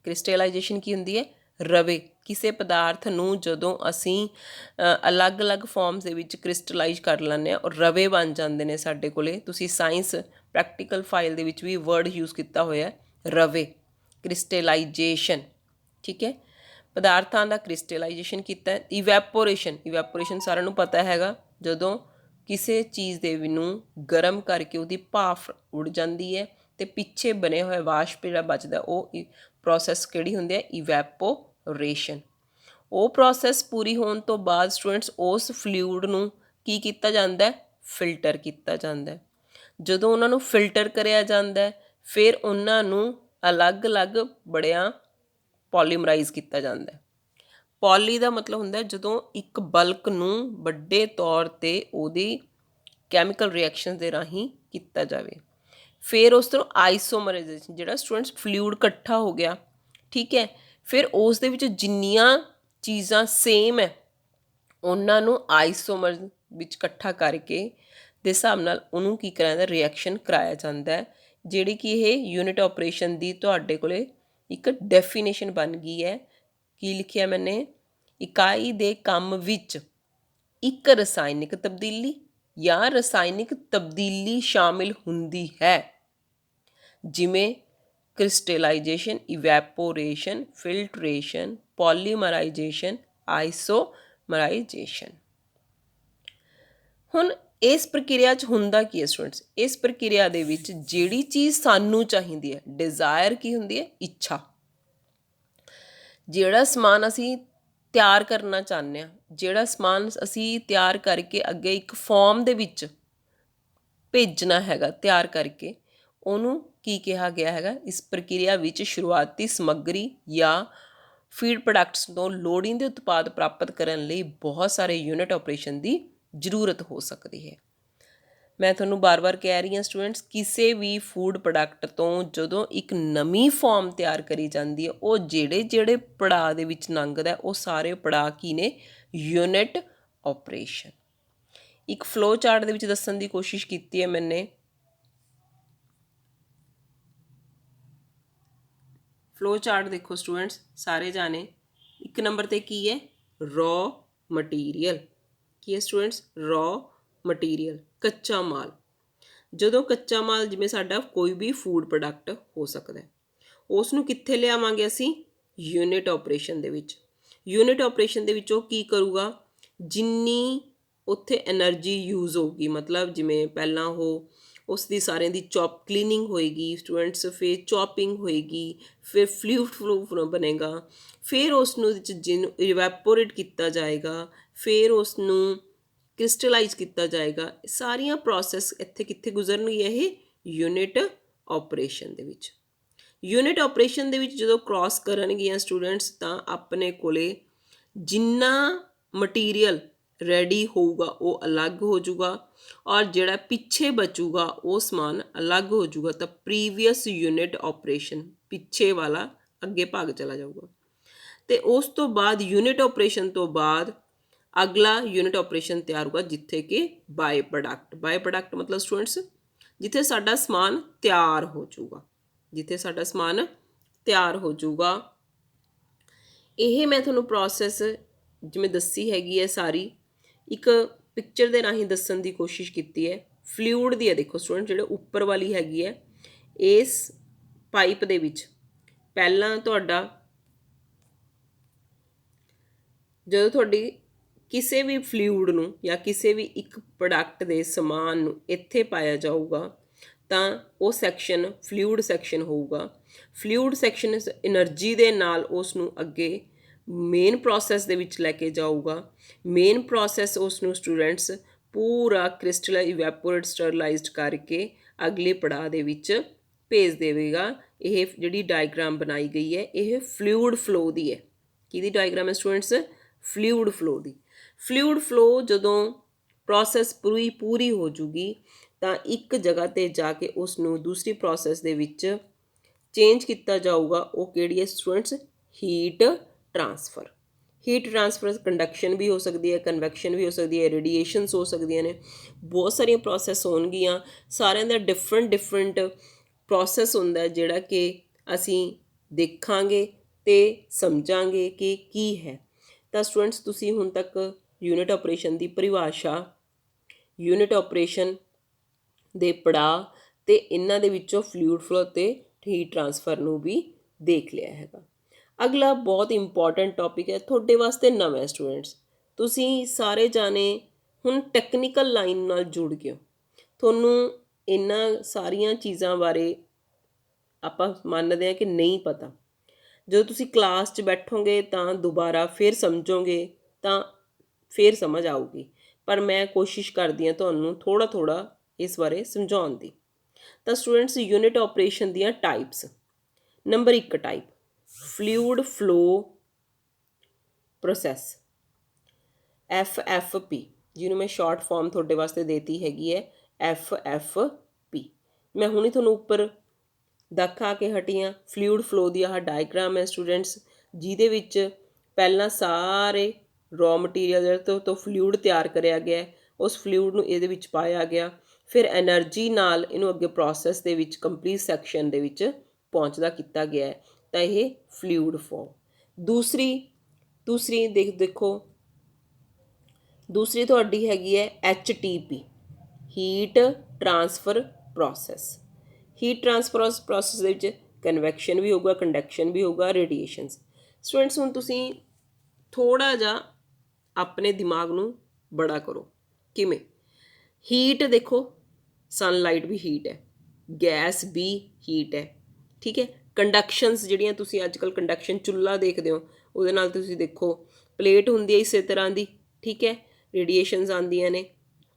[SPEAKER 1] ਕ੍ਰਿਸਟਲਾਈਜੇਸ਼ਨ ਕੀ ਹੁੰਦੀ ਹੈ? ਰਵੇ। ਕਿਸੇ ਪਦਾਰਥ ਨੂੰ ਜਦੋਂ ਅਸੀਂ ਅਲੱਗ-ਅਲੱਗ ਫਾਰਮਸ ਦੇ ਵਿੱਚ ਕ੍ਰਿਸਟਲਾਈਜ਼ ਕਰ ਲੈਂਦੇ ਹਾਂ ਔਰ ਰਵੇ ਬਣ ਜਾਂਦੇ ਨੇ ਸਾਡੇ ਕੋਲੇ। ਤੁਸੀਂ ਸਾਇੰਸ ਪ੍ਰੈਕਟੀਕਲ ਫਾਈਲ ਦੇ ਵਿੱਚ ਵੀ ਵਰਡ ਯੂਜ਼ ਕੀਤਾ ਹੋਇਆ ਰਵੇ, ਕ੍ਰਿਸਟਲਾਈਜੇਸ਼ਨ। ਠੀਕ ਹੈ, ਪਦਾਰਥਾਂ ਦਾ ਕ੍ਰਿਸਟਲਾਈਜੇਸ਼ਨ ਕੀਤਾ। ਇਵੈਪੋਰੇਸ਼ਨ, ਇਵੈਪੋਰੇਸ਼ਨ ਸਾਰਿਆਂ ਨੂੰ ਪਤਾ ਹੈਗਾ, ਜਦੋਂ ਕਿਸੇ ਚੀਜ਼ ਦੇ ਨੂੰ ਗਰਮ ਕਰਕੇ ਉਹਦੀ ਭਾਫ਼ ਉੱਡ ਜਾਂਦੀ ਹੈ ਅਤੇ ਪਿੱਛੇ ਬਣੇ ਹੋਏ ਵਾਸ਼ਪ ਜਿਹੜਾ ਬਚਦਾ ਉਹ ਪ੍ਰੋਸੈਸ ਕਿਹੜੀ ਹੁੰਦੀ ਹੈ? ਇਵੈਪੋਰੇਸ਼ਨ। ਉਹ ਪ੍ਰੋਸੈਸ ਪੂਰੀ ਹੋਣ ਤੋਂ ਬਾਅਦ ਸਟੂਡੈਂਟਸ ਉਸ ਫਲੂਇਡ ਨੂੰ ਕੀ ਕੀਤਾ ਜਾਂਦਾ? ਫਿਲਟਰ ਕੀਤਾ ਜਾਂਦਾ। ਜਦੋਂ ਉਹਨਾਂ ਨੂੰ ਫਿਲਟਰ ਕਰਿਆ ਜਾਂਦਾ ਫਿਰ ਉਹਨਾਂ ਨੂੰ ਅਲੱਗ-ਅਲੱਗ ਬੜਿਆਂ ਪੋਲੀਮਰਾਈਜ਼ ਕੀਤਾ ਜਾਂਦਾ। ਪੋਲੀ ਦਾ ਮਤਲਬ ਹੁੰਦਾ ਜਦੋਂ ਇੱਕ ਬਲਕ ਨੂੰ ਵੱਡੇ ਤੌਰ 'ਤੇ ਉਹਦੀ ਕੈਮੀਕਲ ਰਿਐਕਸ਼ਨ ਦੇ ਰਾਹੀਂ ਕੀਤਾ ਜਾਵੇ। ਫਿਰ ਉਸ ਤੋਂ ਆਈਸੋਮਰਾਈਜ਼ੇਸ਼ਨ, ਜਿਹੜਾ ਸਟੂਡੈਂਟਸ ਫਲੂਇਡ ਇਕੱਠਾ ਹੋ ਗਿਆ, ਠੀਕ ਹੈ, ਫਿਰ ਉਸ ਦੇ ਵਿੱਚ ਜਿੰਨੀਆਂ ਚੀਜ਼ਾਂ ਸੇਮ ਹੈ ਉਹਨਾਂ ਨੂੰ ਆਈਸੋਮਰ ਵਿੱਚ ਇਕੱਠਾ ਕਰਕੇ ਦੇ ਹਿਸਾਬ ਨਾਲ ਉਹਨੂੰ ਕੀ ਕਰਾਇਆ ਜਾਂਦਾ? ਰਿਐਕਸ਼ਨ ਕਰਾਇਆ ਜਾਂਦਾ, ਜਿਹੜੀ ਕਿ ਇਹ ਯੂਨਿਟ ਆਪਰੇਸ਼ਨ ਦੀ ਤੁਹਾਡੇ ਕੋਲੇ ਇੱਕ ਡੈਫੀਨੇਸ਼ਨ ਬਣ ਗਈ ਹੈ। ਕੀ ਲਿਖਿਆ ਮੈਨੇ? ਇਕਾਈ ਦੇ ਕੰਮ ਵਿੱਚ ਇੱਕ ਰਸਾਇਣਿਕ ਤਬਦੀਲੀ ਜਾਂ ਰਸਾਇਣਿਕ ਤਬਦੀਲੀ ਸ਼ਾਮਿਲ ਹੁੰਦੀ ਹੈ, ਜਿਵੇਂ ਕ੍ਰਿਸਟਲਾਈਜੇਸ਼ਨ, ਇਵੈਪੋਰੇਸ਼ਨ, ਫਿਲਟਰੇਸ਼ਨ, ਪੋਲੀਮਰਾਈਜੇਸ਼ਨ, ਆਈਸੋਮਰਾਈਜੇਸ਼ਨ। ਹੁਣ ਇਸ ਪ੍ਰਕਿਰਿਆ 'ਚ ਹੁੰਦਾ ਕੀ ਹੈ ਸਟੂਡੈਂਟਸ? ਇਸ ਪ੍ਰਕਿਰਿਆ ਦੇ ਵਿੱਚ ਜਿਹੜੀ ਚੀਜ਼ ਸਾਨੂੰ ਚਾਹੀਦੀ ਹੈ, ਡਿਜ਼ਾਇਰ ਕੀ ਹੁੰਦੀ ਹੈ? ਇੱਛਾ। ਜਿਹੜਾ ਸਮਾਨ ਅਸੀਂ ਤਿਆਰ ਕਰਨਾ ਚਾਹੁੰਦੇ ਹਾਂ, ਜਿਹੜਾ ਸਮਾਨ ਅਸੀਂ ਤਿਆਰ ਕਰਕੇ ਅੱਗੇ ਇੱਕ ਫਾਰਮ ਦੇ ਵਿੱਚ ਭੇਜਣਾ ਹੈਗਾ ਤਿਆਰ ਕਰਕੇ, ਉਹਨੂੰ ਕੀ ਕਿਹਾ ਗਿਆ ਹੈਗਾ? ਇਸ ਪ੍ਰਕਿਰਿਆ ਵਿੱਚ ਸ਼ੁਰੂਆਤੀ ਸਮੱਗਰੀ ਜਾਂ ਫੀਡ ਪ੍ਰੋਡਕਟਸ ਤੋਂ ਲੋੜੀਂਦੇ ਉਤਪਾਦ ਪ੍ਰਾਪਤ ਕਰਨ ਲਈ ਬਹੁਤ ਸਾਰੇ ਯੂਨਿਟ ਆਪਰੇਸ਼ਨ ਦੀ ਜ਼ਰੂਰਤ ਹੋ ਸਕਦੀ ਹੈ। ਮੈਂ ਤੁਹਾਨੂੰ ਬਾਰ-ਬਾਰ ਕਹਿ ਰਹੀ ਹਾਂ ਸਟੂਡੈਂਟਸ, ਕਿਸੇ ਵੀ ਫੂਡ ਪ੍ਰੋਡਕਟ ਤੋਂ ਜਦੋਂ ਇੱਕ ਨਵੀਂ ਫਾਰਮ ਤਿਆਰ ਕਰੀ ਜਾਂਦੀ ਹੈ, ਉਹ ਜਿਹੜੇ ਪੜਾਅ ਦੇ ਵਿੱਚ ਲੰਘਦਾ, ਉਹ ਸਾਰੇ ਪੜਾਅ ਕੀ ਨੇ? Unit operation. ਇੱਕ ਫਲੋ ਚਾਰਟ ਦੇ ਵਿੱਚ ਦੱਸਣ ਦੀ ਕੋਸ਼ਿਸ਼ ਕੀਤੀ ਹੈ ਮੈਨੇ। ਫਲੋ ਚਾਰਟ ਦੇਖੋ ਸਟੂਡੈਂਟਸ ਸਾਰੇ ਜਾਣੇ। ਇੱਕ ਨੰਬਰ 'ਤੇ ਕੀ ਹੈ? Raw material. ਕੀ ਹੈ ਸਟੂਡੈਂਟਸ? ਰॉ ਮਟੀਰੀਅਲ, ਕੱਚਾ ਮਾਲ। ਜਦੋਂ ਕੱਚਾ ਮਾਲ, ਜਿਵੇਂ ਸਾਡਾ ਕੋਈ ਵੀ ਫੂਡ ਪ੍ਰੋਡਕਟ ਹੋ ਸਕਦਾ, ਉਸ ਨੂੰ ਕਿੱਥੇ ਲਿਆਵਾਂਗੇ ਅਸੀਂ? ਯੂਨਿਟ ਆਪਰੇਸ਼ਨ ਦੇ ਵਿੱਚ। ਯੂਨਿਟ ਆਪਰੇਸ਼ਨ ਦੇ ਵਿੱਚ ਉਹ ਕੀ ਕਰੂਗਾ? ਜਿੰਨੀ ਉੱਥੇ ਐਨਰਜੀ ਯੂਜ਼ ਹੋਊਗੀ, ਮਤਲਬ ਜਿਵੇਂ ਪਹਿਲਾਂ ਉਹ ਉਸ ਦੀ ਸਾਰਿਆਂ ਦੀ ਕਲੀਨਿੰਗ ਹੋਏਗੀ ਸਟੂਡੈਂਟਸ, ਫਿਰ ਚੌਪਿੰਗ ਹੋਏਗੀ, ਫਿਰ ਫਲੂ ਬਣੇਗਾ, ਫਿਰ ਉਸ ਨੂੰ ਜਿਹਨੂੰ ਇਵੈਪੋਰੇਟ ਕੀਤਾ ਜਾਏਗਾ, ਫਿਰ ਉਸ ਨੂੰ ਕ੍ਰਿਸਟਲਾਈਜ਼ ਕੀਤਾ ਜਾਏਗਾ। ਸਾਰੀਆਂ ਪ੍ਰੋਸੈਸ ਇੱਥੇ ਕਿੱਥੇ ਗੁਜ਼ਰਨਗੀਆਂ? ਇਹ ਯੂਨਿਟ ਆਪਰੇਸ਼ਨ ਦੇ ਵਿੱਚ। ਯੂਨਿਟ ਆਪਰੇਸ਼ਨ ਦੇ ਵਿੱਚ ਜਦੋਂ ਕ੍ਰਾਸ ਕਰਨਗੀਆਂ ਸਟੂਡੈਂਟਸ, ਤਾਂ ਆਪਣੇ ਕੋਲੇ ਜਿੰਨਾ ਮਟੀਰੀਅਲ ਰੈਡੀ ਹੋਊਗਾ ਉਹ ਅਲੱਗ ਹੋ ਜਾਊਗਾ, ਔਰ ਜਿਹੜਾ ਪਿੱਛੇ ਬਚੂਗਾ ਉਹ ਸਮਾਨ ਅਲੱਗ ਹੋ ਜਾਊਗਾ। ਤਾਂ ਪ੍ਰੀਵੀਅਸ ਯੂਨਿਟ ਆਪਰੇਸ਼ਨ, ਪਿੱਛੇ ਵਾਲਾ ਅੱਗੇ ਭਾਗ ਚਲਾ ਜਾਊਗਾ। ਅਤੇ ਉਸ ਤੋਂ ਬਾਅਦ ਯੂਨਿਟ ਆਪਰੇਸ਼ਨ ਤੋਂ ਬਾਅਦ ਅਗਲਾ ਯੂਨਿਟ ਆਪਰੇਸ਼ਨ ਤਿਆਰ ਹੋਊਗਾ, ਜਿੱਥੇ ਕਿ ਬਾਏ ਪ੍ਰੋਡਕਟ। ਬਾਏ ਪ੍ਰੋਡਕਟ ਮਤਲਬ ਸਟੂਡੈਂਟਸ ਜਿੱਥੇ ਸਾਡਾ ਸਮਾਨ ਤਿਆਰ ਹੋ ਜਾਊਗਾ, ਜਿੱਥੇ ਸਾਡਾ ਸਮਾਨ ਤਿਆਰ ਹੋ ਜਾਊਗਾ। ਇਹ ਮੈਂ ਤੁਹਾਨੂੰ ਪ੍ਰੋਸੈਸ ਜਿਵੇਂ ਦੱਸੀ ਹੈਗੀ ਹੈ ਸਾਰੀ, ਇੱਕ ਪਿਕਚਰ ਦੇ ਰਾਹੀਂ ਦੱਸਣ ਦੀ ਕੋਸ਼ਿਸ਼ ਕੀਤੀ ਹੈ। ਫਲੂਇਡ ਦੀ ਹੈ, ਦੇਖੋ ਸਟੂਡੈਂਟ, ਜਿਹੜੇ ਉੱਪਰ ਵਾਲੀ ਹੈਗੀ ਹੈ, ਇਸ ਪਾਈਪ ਦੇ ਵਿੱਚ ਪਹਿਲਾਂ ਤੁਹਾਡਾ ਜਦੋਂ ਤੁਹਾਡੀ ਕਿਸੇ ਵੀ ਫਲੂਇਡ ਨੂੰ ਜਾਂ ਕਿਸੇ ਵੀ ਇੱਕ ਪ੍ਰੋਡਕਟ ਦੇ ਸਮਾਨ ਨੂੰ ਇੱਥੇ ਪਾਇਆ ਜਾਊਗਾ, ਤਾਂ ਉਹ ਸੈਕਸ਼ਨ ਫਲੂਇਡ ਸੈਕਸ਼ਨ ਹੋਊਗਾ। ਫਲੂਇਡ ਸੈਕਸ਼ਨ ਐਨਰਜੀ ਦੇ ਨਾਲ ਉਸ ਨੂੰ ਅੱਗੇ ਮੇਨ ਪ੍ਰੋਸੈਸ ਦੇ ਵਿੱਚ ਲੈ ਕੇ ਜਾਊਗਾ। ਮੇਨ ਪ੍ਰੋਸੈਸ ਉਸ ਨੂੰ ਸਟੂਡੈਂਟਸ ਪੂਰਾ ਕ੍ਰਿਸਟਲਾਈਜ਼, ਇਵੈਪੋਰੇਟ, ਸਟਰਲਾਈਜ਼ਡ ਕਰਕੇ ਅਗਲੇ ਪੜਾਅ ਦੇ ਵਿੱਚ ਭੇਜ ਦੇਵੇਗਾ। ਇਹ ਜਿਹੜੀ ਡਾਇਗਰਾਮ ਬਣਾਈ ਗਈ ਹੈ, ਇਹ ਫਲੂਇਡ ਫਲੋ ਦੀ ਹੈ। ਕਿਹਦੀ ਡਾਇਗਰਾਮ ਹੈ ਸਟੂਡੈਂਟਸ? ਫਲੂਇਡ ਫਲੋ ਦੀ। ਫਲੂਇਡ ਫਲੋ ਜਦੋਂ ਪ੍ਰੋਸੈਸ ਪੂਰੀ ਹੋ ਜੂਗੀ, ਤਾਂ ਇੱਕ ਜਗ੍ਹਾ 'ਤੇ ਜਾ ਕੇ ਉਸ ਨੂੰ ਦੂਸਰੀ ਪ੍ਰੋਸੈਸ ਦੇ ਵਿੱਚ ਚੇਂਜ ਕੀਤਾ ਜਾਊਗਾ। ਉਹ ਕਿਹੜੀ ਹੈ students? Heat transfer. Heat transfer conduction ਵੀ ਹੋ ਸਕਦੀ ਹੈ, ਕਨਵੈਕਸ਼ਨ ਵੀ ਹੋ ਸਕਦੀ ਹੈ, ਰੇਡੀਏਸ਼ਨਸ ਹੋ ਸਕਦੀਆਂ ਨੇ, ਬਹੁਤ ਸਾਰੀਆਂ ਪ੍ਰੋਸੈਸ ਹੋਣਗੀਆਂ। ਸਾਰਿਆਂ ਦਾ ਡਿਫਰੈਂਟ ਪ੍ਰੋਸੈਸ ਹੁੰਦਾ, ਜਿਹੜਾ ਕਿ ਅਸੀਂ ਦੇਖਾਂਗੇ ਅਤੇ ਸਮਝਾਂਗੇ ਕਿ ਕੀ ਹੈ। ਤਾਂ ਸਟੂਡੈਂਟਸ ਤੁਸੀਂ ਹੁਣ ਤੱਕ ਯੂਨਿਟ ਆਪਰੇਸ਼ਨ ਦੀ ਪਰਿਭਾਸ਼ਾ, ਯੂਨਿਟ ਆਪਰੇਸ਼ਨ ਦੇ ਪੜਾਅ ਅਤੇ ਇਹਨਾਂ ਦੇ ਵਿੱਚੋਂ ਫਲੂਇਡ ਫਲੋ ਅਤੇ ਹੀਟ ਟਰਾਂਸਫਰ ਨੂੰ ਵੀ ਦੇਖ ਲਿਆ ਹੈਗਾ। ਅਗਲਾ ਬਹੁਤ ਇੰਪੋਰਟੈਂਟ ਟੌਪਿਕ ਹੈ, ਤੁਹਾਡੇ ਵਾਸਤੇ ਨਵਾਂ ਸਟੂਡੈਂਟਸ। ਤੁਸੀਂ ਸਾਰੇ ਜਾਣੇ ਹੁਣ ਟੈਕਨੀਕਲ ਲਾਈਨ ਨਾਲ ਜੁੜ ਗਏ ਹੋ, ਤੁਹਾਨੂੰ ਇਹਨਾਂ ਸਾਰੀਆਂ ਚੀਜ਼ਾਂ ਬਾਰੇ ਆਪਾਂ ਮੰਨਦੇ ਹਾਂ ਕਿ ਨਹੀਂ ਪਤਾ। ਜਦੋਂ ਤੁਸੀਂ ਕਲਾਸ 'ਚ ਬੈਠੋਗੇ ਤਾਂ ਦੁਬਾਰਾ ਫਿਰ ਸਮਝੋਗੇ, ਤਾਂ ਫਿਰ ਸਮਝ ਆਊਗੀ। ਪਰ ਮੈਂ ਕੋਸ਼ਿਸ਼ ਕਰਦੀ ਹਾਂ ਤੁਹਾਨੂੰ ਥੋੜ੍ਹਾ ਇਸ ਬਾਰੇ ਸਮਝਾਉਣ ਦੀ। ਤਾਂ ਸਟੂਡੈਂਟਸ ਯੂਨਿਟ ਆਪਰੇਸ਼ਨ ਦੀਆਂ types. Number 1 type fluid flow process, FFP, ਜਿਹਨੂੰ ਮੈਂ ਸ਼ਾਰਟ ਫਾਰਮ ਤੁਹਾਡੇ ਵਾਸਤੇ ਦੇਤੀ ਹੈਗੀ ਹੈ FFP। ਮੈਂ ਹੁਣੇ ਤੁਹਾਨੂੰ ਉੱਪਰ ਦਿਖਾ ਕੇ ਹਟੀ ਹਾਂ। ਫਲੂਇਡ ਫਲੋ ਦੀ ਆਹ ਡਾਇਗਰਾਮ ਹੈ ਸਟੂਡੈਂਟਸ, ਜਿਹਦੇ ਵਿੱਚ ਪਹਿਲਾਂ ਸਾਰੇ ਰॉ ਮਟੀਰੀਅਲ ਤੋਂ ਫਲੂਇਡ ਤਿਆਰ ਕਰਿਆ ਗਿਆ, ਉਸ ਫਲੂਇਡ ਨੂੰ ਇਹਦੇ ਵਿੱਚ ਪਾਇਆ ਗਿਆ, ਫਿਰ ਐਨਰਜੀ ਨਾਲ ਇਹਨੂੰ ਅੱਗੇ ਪ੍ਰੋਸੈਸ ਦੇ ਵਿੱਚ ਕੰਪਲੀਟ ਸੈਕਸ਼ਨ ਦੇ ਵਿੱਚ ਪਹੁੰਚਦਾ ਕੀਤਾ ਗਿਆ ਹੈ। ਤਾਂ ਇਹ ਫਲੂਇਡ ਫਾਰਮ। ਦੂਸਰੀ ਦੇਖੋ ਦੂਸਰੀ ਤੁਹਾਡੀ ਹੈਗੀ ਹੈ HTP, heat transfer process. Heat transfer process ਦੇ ਵਿੱਚ ਕਨਵੈਕਸ਼ਨ ਵੀ ਹੋਊਗਾ, ਕੰਡਕਸ਼ਨ ਵੀ ਹੋਊਗਾ, ਰੇਡੀਏਸ਼ਨਸ। ਸਟੂਡੈਂਟਸ ਹੁਣ ਤੁਸੀਂ ਥੋੜ੍ਹਾ ਜਿਹਾ ਆਪਣੇ ਦਿਮਾਗ ਨੂੰ ਬੜਾ ਕਰੋ। ਕਿਵੇਂ? ਹੀਟ ਦੇਖੋ, ਸਨਲਾਈਟ ਵੀ ਹੀਟ ਹੈ, ਗੈਸ ਵੀ ਹੀਟ ਹੈ, ਠੀਕ ਹੈ। ਕੰਡਕਸ਼ਨਸ ਜਿਹੜੀਆਂ ਤੁਸੀਂ ਅੱਜ ਕੱਲ੍ਹ ਕੰਡਕਸ਼ਨ ਚੁੱਲ੍ਹਾ ਦੇਖਦੇ ਹੋ, ਉਹਦੇ ਨਾਲ ਤੁਸੀਂ ਦੇਖੋ ਪਲੇਟ ਹੁੰਦੀ ਹੈ ਇਸੇ ਤਰ੍ਹਾਂ ਦੀ, ਠੀਕ ਹੈ। ਰੇਡੀਏਸ਼ਨਸ ਆਉਂਦੀਆਂ ਨੇ,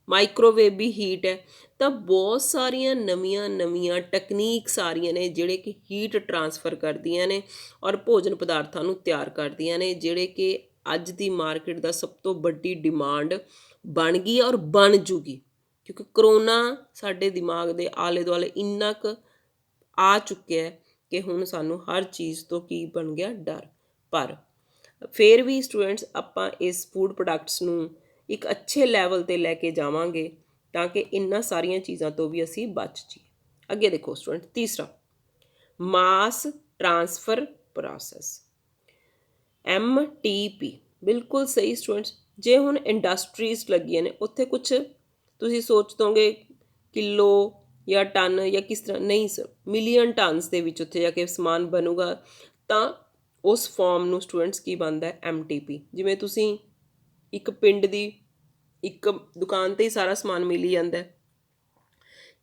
[SPEAKER 1] ਮਾਈਕ੍ਰੋਵੇਵ ਵੀ ਹੀਟ ਹੈ। ਤਾਂ ਬਹੁਤ ਸਾਰੀਆਂ ਨਵੀਆਂ ਟੈਕਨੀਕਸ ਆ ਰਹੀਆਂ ਨੇ ਜਿਹੜੇ ਕਿ ਹੀਟ ਟਰਾਂਸਫਰ ਕਰਦੀਆਂ ਨੇ ਔਰ ਭੋਜਨ ਪਦਾਰਥਾਂ ਨੂੰ ਤਿਆਰ ਕਰਦੀਆਂ ਨੇ, ਜਿਹੜੇ ਕਿ ਅੱਜ ਦੀ ਮਾਰਕੀਟ ਦਾ ਸਭ ਤੋਂ ਵੱਡੀ ਡਿਮਾਂਡ ਬਣ ਗਈ ਔਰ ਬਣ ਜੂਗੀ, ਕਿਉਂਕਿ ਕਰੋਨਾ ਸਾਡੇ ਦਿਮਾਗ ਦੇ ਆਲੇ ਦੁਆਲੇ ਇੰਨਾ ਕੁ ਆ ਚੁੱਕਿਆ ਕਿ ਹੁਣ ਸਾਨੂੰ ਹਰ ਚੀਜ਼ ਤੋਂ ਕੀ ਬਣ ਗਿਆ, ਡਰ। ਪਰ ਫਿਰ ਵੀ ਸਟੂਡੈਂਟਸ ਆਪਾਂ ਇਸ ਫੂਡ ਪ੍ਰੋਡਕਟਸ ਨੂੰ ਇੱਕ ਅੱਛੇ ਲੈਵਲ 'ਤੇ ਲੈ ਕੇ ਜਾਵਾਂਗੇ ਤਾਂ ਕਿ ਇਹਨਾਂ ਸਾਰੀਆਂ ਚੀਜ਼ਾਂ ਤੋਂ ਵੀ ਅਸੀਂ ਬਚ ਜਾਈਏ। ਅੱਗੇ ਦੇਖੋ ਸਟੂਡੈਂਟ, ਤੀਸਰਾ ਮਾਸ ਟਰਾਂਸਫਰ ਪ੍ਰੋਸੈਸ, MTP। ਬਿਲਕੁਲ ਸਹੀ ਸਟੂਡੈਂਟਸ। ਜੇ ਹੁਣ ਇੰਡਸਟਰੀਜ਼ ਲੱਗੀਆਂ ਨੇ ਉੱਥੇ ਕੁਛ ਤੁਸੀਂ ਸੋਚ ਦੋਗੇ ਕਿਲੋ ਜਾਂ ਟਨ ਜਾਂ ਕਿਸ ਤਰ੍ਹਾਂ, ਨਹੀਂ ਸਰ, ਮਿਲੀਅਨ ਟਨਸ ਦੇ ਵਿੱਚ ਉੱਥੇ ਜਾ ਕੇ ਸਮਾਨ ਬਣੂਗਾ ਤਾਂ ਉਸ ਫਾਰਮ ਨੂੰ ਸਟੂਡੈਂਟਸ ਕੀ ਬਣਦਾ, MTP। ਜਿਵੇਂ ਤੁਸੀਂ ਇੱਕ ਪਿੰਡ ਦੀ ਇੱਕ ਦੁਕਾਨ 'ਤੇ ਹੀ ਸਾਰਾ ਸਮਾਨ ਮਿਲ ਹੀ ਜਾਂਦਾ,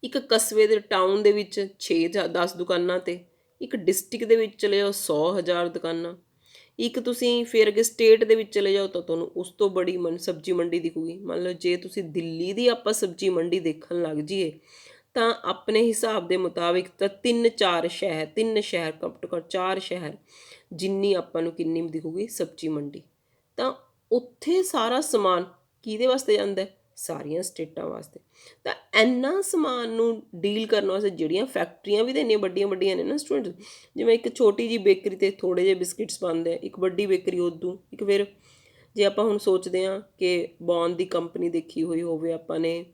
[SPEAKER 1] ਇੱਕ ਕਸਬੇ ਦੇ ਟਾਊਨ ਦੇ ਵਿੱਚ 6 ਜਾਂ 10 ਦੁਕਾਨਾਂ 'ਤੇ, ਇੱਕ ਡਿਸਟ੍ਰਿਕਟ ਦੇ ਵਿੱਚ ਚਲੇ ਜਾਓ 100,000 ਦੁਕਾਨਾਂ, ਇੱਕ ਤੁਸੀਂ ਫਿਰ ਅੱਗੇ ਸਟੇਟ ਦੇ ਵਿੱਚ ਚਲੇ ਜਾਓ ਤਾਂ ਤੁਹਾਨੂੰ ਉਸ ਤੋਂ ਬੜੀ ਸਬਜ਼ੀ ਮੰਡੀ ਦਿਖੂਗੀ। ਮੰਨ ਲਓ ਜੇ ਤੁਸੀਂ ਦਿੱਲੀ ਦੀ ਆਪਾਂ ਸਬਜ਼ੀ ਮੰਡੀ ਦੇਖਣ ਲੱਗ ਜਾਈਏ ਤਾਂ ਆਪਣੇ ਹਿਸਾਬ ਦੇ ਮੁਤਾਬਿਕ ਤਾਂ 3 ਸ਼ਹਿਰ ਘੱਟੋ ਘੱਟ 4 ਸ਼ਹਿਰ ਜਿੰਨੀ ਆਪਾਂ ਨੂੰ ਕਿੰਨੀ ਦਿਖੂਗੀ ਸਬਜ਼ੀ ਮੰਡੀ। ਤਾਂ ਉੱਥੇ ਸਾਰਾ ਸਮਾਨ ਕਿਹਦੇ ਵਾਸਤੇ ਜਾਂਦਾ, ਸਾਰੀਆਂ ਸਟੇਟਾਂ ਵਾਸਤੇ। ਤਾਂ ਇੰਨਾ ਸਮਾਨ ਨੂੰ ਡੀਲ ਕਰਨ ਵਾਸਤੇ ਜਿਹੜੀਆਂ ਫੈਕਟਰੀਆਂ ਵੀ ਤਾਂ ਇੰਨੀਆਂ ਵੱਡੀਆਂ ਨੇ ਨਾ ਸਟੂਡੈਂਟ, ਜਿਵੇਂ ਇੱਕ ਛੋਟੀ ਜਿਹੀ ਬੇਕਰੀ 'ਤੇ ਥੋੜ੍ਹੇ ਜਿਹੇ ਬਿਸਕਿਟਸ ਬਣਦੇ ਆ, ਇੱਕ ਵੱਡੀ ਬੇਕਰੀ ਉਦੋਂ, ਇੱਕ ਫਿਰ ਜੇ ਆਪਾਂ ਹੁਣ ਸੋਚਦੇ ਹਾਂ ਕਿ ਬੌਨ ਦੀ ਕੰਪਨੀ ਦੇਖੀ ਹੋਈ ਹੋਵੇ ਆਪਾਂ ਨੇ,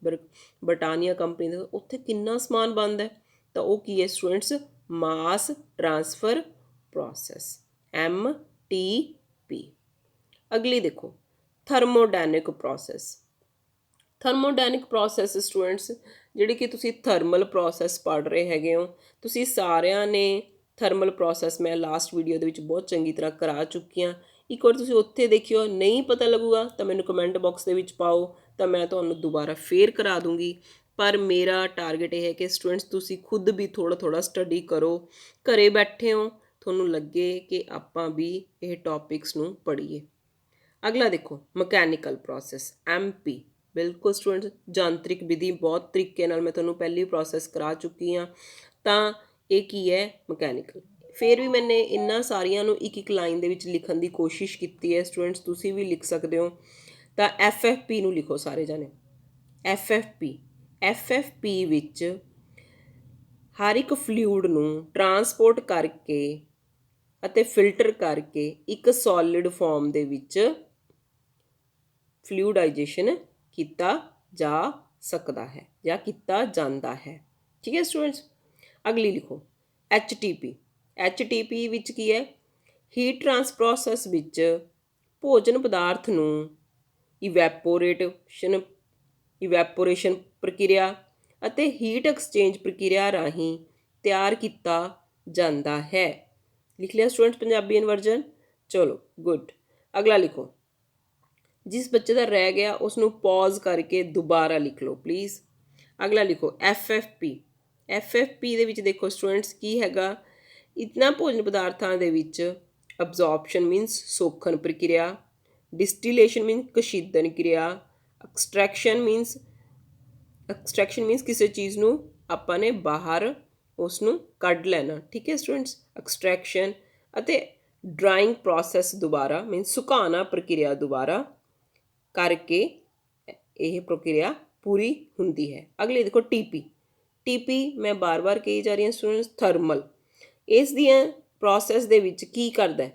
[SPEAKER 1] ਬਰਟਾਨੀਆ ਕੰਪਨੀ ਦਾ, ਉੱਥੇ ਕਿੰਨਾ ਸਮਾਨ ਬਣਦਾ। ਤਾਂ ਉਹ ਕੀ ਹੈ ਸਟੂਡੈਂਟਸ, ਮਾਸ ਟਰਾਂਸਫਰ ਪ੍ਰੋਸੈਸ, MTP। ਅਗਲੀ ਦੇਖੋ ਥਰਮੋਡਾਇਨਿਕ ਪ੍ਰੋਸੈਸ। ਥਰਮੋਡਾਇਨਿਕ ਪ੍ਰੋਸੈਸ ਸਟੂਡੈਂਟਸ ਜਿਹੜੀ ਕਿ ਤੁਸੀਂ ਥਰਮਲ ਪ੍ਰੋਸੈਸ ਪੜ੍ਹ ਰਹੇ ਹੈਗੇ ਹੋ, ਤੁਸੀਂ ਸਾਰਿਆਂ ਨੇ ਥਰਮਲ ਪ੍ਰੋਸੈਸ ਮੈਂ ਲਾਸਟ ਵੀਡੀਓ ਦੇ ਵਿੱਚ ਬਹੁਤ ਚੰਗੀ ਤਰ੍ਹਾਂ ਕਰਾ ਚੁੱਕੀ ਹਾਂ। ਇੱਕ ਵਾਰ ਤੁਸੀਂ ਉੱਥੇ ਦੇਖਿਓ, ਨਹੀਂ ਪਤਾ ਲੱਗੂਗਾ ਤਾਂ ਮੈਨੂੰ ਕਮੈਂਟ ਬਾਕਸ ਦੇ ਵਿੱਚ ਪਾਓ ਤਾਂ ਮੈਂ ਤੁਹਾਨੂੰ ਦੁਬਾਰਾ ਫੇਰ ਕਰਾ ਦੂੰਗੀ। ਪਰ ਮੇਰਾ ਟਾਰਗੇਟ ਇਹ ਹੈ ਕਿ ਸਟੂਡੈਂਟਸ ਤੁਸੀਂ ਖੁਦ ਵੀ ਥੋੜ੍ਹਾ ਸਟੱਡੀ ਕਰੋ, ਘਰੇ ਬੈਠੇ ਹੋ ਤੁਹਾਨੂੰ ਲੱਗੇ ਕਿ ਆਪਾਂ ਵੀ ਇਹ ਟੌਪਿਕਸ ਨੂੰ ਪੜ੍ਹੀਏ। ਅਗਲਾ ਦੇਖੋ ਮਕੈਨੀਕਲ ਪ੍ਰੋਸੈਸ, MP। ਬਿਲਕੁਲ ਸਟੂਡੈਂਟਸ, ਜਾਂਤਰਿਕ ਵਿਧੀ ਬਹੁਤ ਤਰੀਕੇ ਨਾਲ ਮੈਂ ਤੁਹਾਨੂੰ ਪਹਿਲੀ ਪ੍ਰੋਸੈਸ ਕਰਾ ਚੁੱਕੀ ਹਾਂ। ਤਾਂ ਇਹ ਕੀ ਹੈ, ਮਕੈਨੀਕਲ। ਫਿਰ ਵੀ ਮੈंने ਇਹਨਾਂ ਸਾਰੀਆਂ ਨੂੰ ਇੱਕ ਲਾਈਨ ਦੇ ਵਿੱਚ ਲਿਖਣ ਦੀ ਕੋਸ਼ਿਸ਼ ਕੀਤੀ ਹੈ ਸਟੂਡੈਂਟਸ, ਤੁਸੀਂ ਵੀ ਲਿਖ ਸਕਦੇ ਹੋ। ਤਾਂ FFP ਨੂੰ ਲਿਖੋ ਸਾਰੇ ਜਾਣੇ। FFP ਵਿੱਚ ਹਰ ਇੱਕ ਫਲੂਇਡ ਨੂੰ ਟਰਾਂਸਪੋਰਟ ਕਰਕੇ ਅਤੇ ਫਿਲਟਰ ਕਰਕੇ ਇੱਕ ਸੋਲਿਡ ਫਾਰਮ ਦੇ ਵਿੱਚ ਫਲੂਇਡਾਈਜੇਸ਼ਨ ਕੀਤਾ ਜਾ ਸਕਦਾ ਹੈ ਜਾਂ ਕੀਤਾ ਜਾਂਦਾ ਹੈ, ਠੀਕ ਹੈ ਸਟੂਡੈਂਟਸ। ਅਗਲੀ ਲਿਖੋ HTP ਵਿੱਚ ਕੀ ਹੈ, ਹੀਟ ਟਰਾਂਸਫਰ ਪ੍ਰੋਸੈਸ ਵਿੱਚ ਭੋਜਨ ਪਦਾਰਥ ਨੂੰ ਇਵੈਪੋਰੇਸ਼ਨ ਪ੍ਰਕਿਰਿਆ ਅਤੇ ਹੀਟ ਐਕਸਚੇਂਜ ਪ੍ਰਕਿਰਿਆ ਰਾਹੀਂ ਤਿਆਰ ਕੀਤਾ ਜਾਂਦਾ ਹੈ। ਲਿਖ ਲਿਆ ਸਟੂਡੈਂਟਸ ਪੰਜਾਬੀ ਇਨਵਰਜਨ, ਚਲੋ ਗੁੱਡ। ਅਗਲਾ ਲਿਖੋ, ਜਿਸ ਬੱਚੇ ਦਾ ਰਹਿ ਗਿਆ ਉਸ ਨੂੰ ਪੌਜ਼ ਕਰਕੇ ਦੁਬਾਰਾ ਲਿਖ ਲਓ ਪਲੀਜ਼। ਅਗਲਾ ਲਿਖੋ FFP ਦੇ ਵਿੱਚ ਦੇਖੋ ਸਟੂਡੈਂਟਸ ਕੀ ਹੈਗਾ, ਇਹਨਾਂ ਭੋਜਨ ਪਦਾਰਥਾਂ ਦੇ ਵਿੱਚ ਅਬਜ਼ੋਰਪਸ਼ਨ ਮੀਨਸ ਸੋਖਣ ਪ੍ਰਕਿਰਿਆ, ਡਿਸਟੀਲੇਸ਼ਨ ਮੀਨਸ ਕਸ਼ੀਦਨ ਕਿਰਿਆ, ਐਕਸਟ੍ਰੈਕਸ਼ਨ ਮੀਨਸ ਕਿਸੇ ਚੀਜ਼ ਨੂੰ ਆਪਾਂ ਨੇ ਬਾਹਰ ਉਸ ਨੂੰ ਕੱਢ ਲੈਣਾ, ਠੀਕ ਹੈ ਸਟੂਡੈਂਟਸ, ਐਕਸਟ੍ਰੈਕਸ਼ਨ। ਅਤੇ ਡਰਾਇੰਗ ਪ੍ਰੋਸੈਸ ਦੁਬਾਰਾ ਮੀਨਸ ਸੁਕਾਉਣਾ ਪ੍ਰਕਿਰਿਆ ਦੁਬਾਰਾ ਕਰਕੇ ਇਹ ਪ੍ਰਕਿਰਿਆ ਪੂਰੀ ਹੁੰਦੀ ਹੈ। ਅਗਲੇ ਦੇਖੋ TP ਮੈਂ ਬਾਰ ਕਹੀ ਜਾ ਰਹੀ ਹਾਂ ਸਟੂਡੈਂਟਸ, ਥਰਮਲ। ਇਸ ਦੀਆਂ ਪ੍ਰੋਸੈਸ ਦੇ ਵਿੱਚ ਕੀ ਕਰਦਾ,